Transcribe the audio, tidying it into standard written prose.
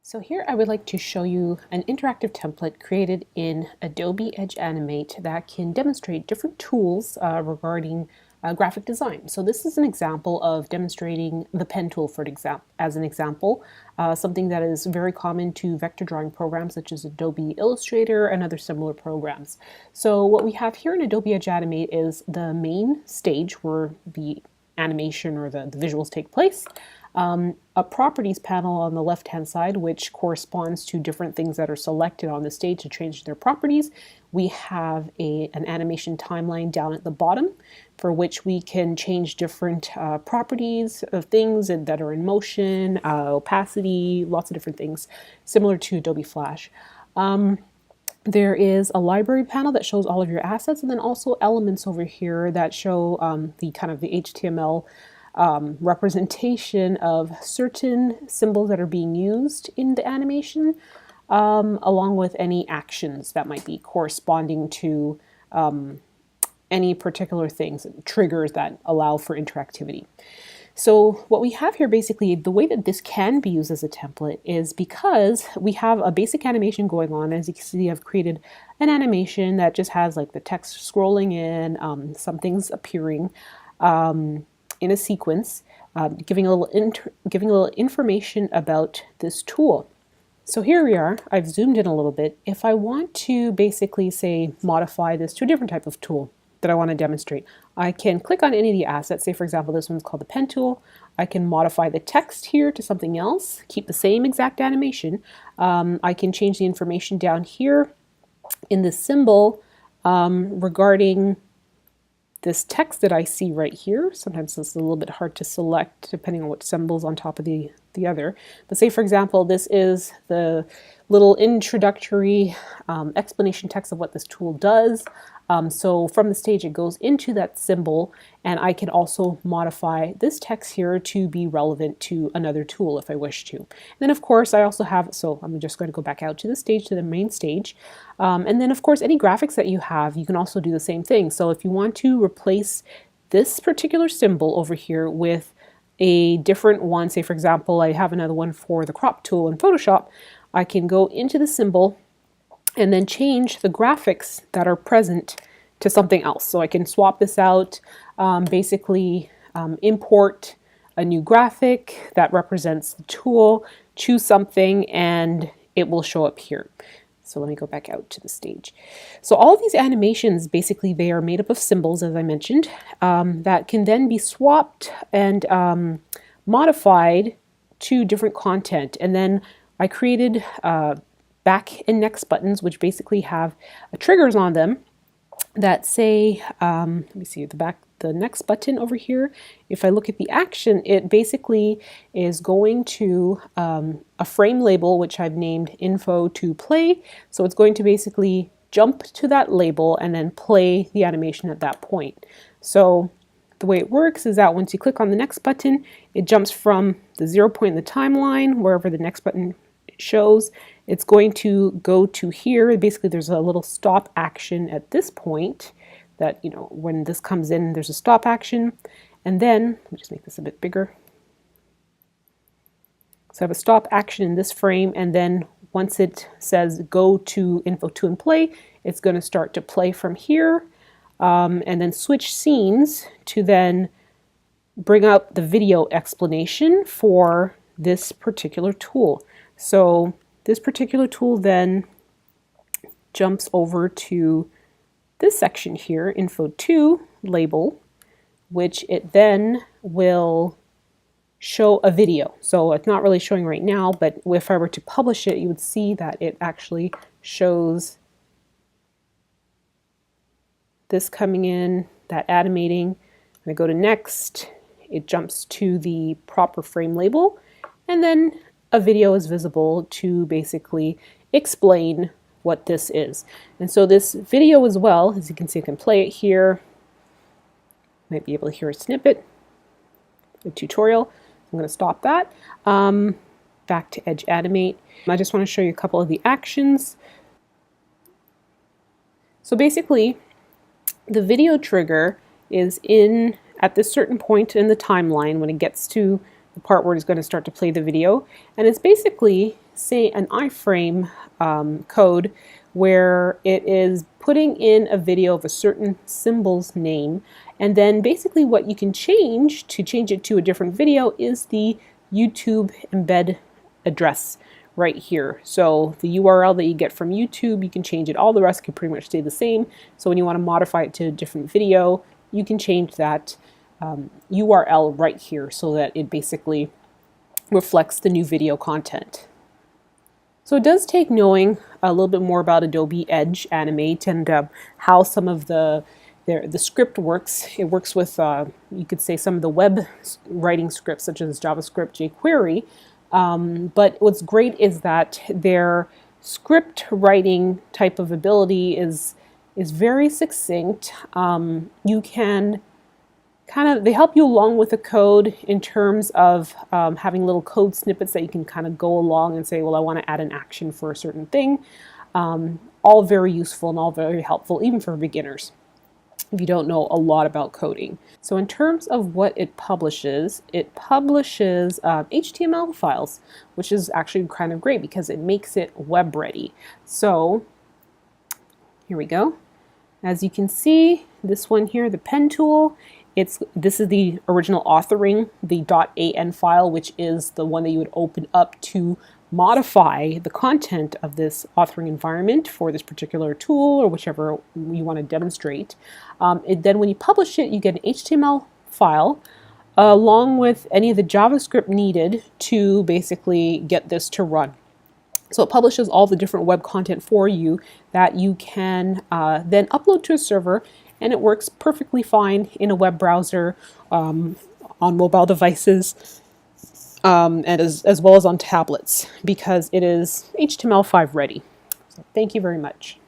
So here I would like to show you an interactive template created in Adobe Edge Animate that can demonstrate different tools regarding graphic design. So this is an example of demonstrating the pen tool as an example, something that is very common to vector drawing programs such as Adobe Illustrator and other similar programs. So what we have here in Adobe Edge Animate is the main stage where the animation or the visuals take place. A properties panel on the left hand side, which corresponds to different things that are selected on the stage to change their properties. We have an animation timeline down at the bottom for which we can change different properties of things that are in motion, opacity, lots of different things similar to Adobe Flash. There is a library panel that shows all of your assets, and then also elements over here that show the HTML representation of certain symbols that are being used in the animation, along with any actions that might be corresponding to any particular things, triggers that allow for interactivity. So what we have here, basically, the way that this can be used as a template is because we have a basic animation going on. As you can see, I've created an animation that just has like the text scrolling in, some things appearing in a sequence, giving a little information about this tool. So here we are. I've zoomed in a little bit. If I want to basically say modify this to a different type of tool that I want to demonstrate, I can click on any of the assets. Say for example this one's called the pen tool. I can modify the text here to something else, keep the same exact animation. I can change the information down here in the symbol regarding this text that I see right here. Sometimes it's a little bit hard to select depending on what symbol's on top of the other. But say for example, this is the little introductory explanation text of what this tool does. So from the stage it goes into that symbol, and I can also modify this text here to be relevant to another tool if I wish to. And then of course I also have, so I'm just going to go back out to the stage, to the main stage. And then of course any graphics that you have, you can also do the same thing. So if you want to replace this particular symbol over here with a different one, say for example I have another one for the crop tool in Photoshop, I can go into the symbol and then change the graphics that are present to something else. So I can swap this out, basically import a new graphic that represents the tool, choose something, and it will show up here. So let me go back out to the stage. So all of these animations, basically they are made up of symbols, as I mentioned, that can then be swapped and modified to different content. And then I created back and next buttons, which basically have triggers on them that say, let me see, the next button over here, if I look at the action, it basically is going to a frame label, which I've named info to play. So it's going to basically jump to that label and then play the animation at that point. So the way it works is that once you click on the next button, it jumps from the 0 point in the timeline, wherever the next button shows, it's going to go to here. Basically there's a little stop action at this point that, you know, when this comes in, there's a stop action. And then, let me just make this a bit bigger. So I have a stop action in this frame, and then once it says go to info to and play, it's going to start to play from here, and then switch scenes to then bring up the video explanation for this particular tool. So this particular tool then jumps over to this section here, info to label, which it then will show a video. So it's not really showing right now, but if I were to publish it, you would see that it actually shows this coming in, that animating. When I go to next, it jumps to the proper frame label, and then a video is visible to basically explain what this is. And so this video as well, as you can see, I can play it here. Might be able to hear a snippet, a tutorial. I'm going to stop that. Back to Edge Animate. I just want to show you a couple of the actions. So basically, the video trigger is in at this certain point in the timeline when it gets to the part where it's going to start to play the video, and it's basically say, an iframe code where it is putting in a video of a certain symbol's name, and then basically what you can change to change it to a different video is the YouTube embed address right here. So the URL that you get from YouTube, you can change it. All the rest can pretty much stay the same. So when you want to modify it to a different video, you can change that URL right here so that it basically reflects the new video content. So it does take knowing a little bit more about Adobe Edge Animate and how some of the script works. It works with, you could say, some of the web writing scripts such as JavaScript, jQuery. But what's great is that their script writing type of ability is very succinct. You can they help you along with the code in terms of having little code snippets that you can kind of go along and say, well, I want to add an action for a certain thing. All very useful and all very helpful, even for beginners, if you don't know a lot about coding. So in terms of what it publishes HTML files, which is actually kind of great because it makes it web ready. So here we go. As you can see, this one here, the pen tool, this is the original authoring, the .an file, which is the one that you would open up to modify the content of this authoring environment for this particular tool or whichever you want to demonstrate. Then when you publish it, you get an HTML file along with any of the JavaScript needed to basically get this to run. So it publishes all the different web content for you that you can then upload to a server, and it works perfectly fine in a web browser, on mobile devices, and as well as on tablets, because it is HTML5 ready. So thank you very much.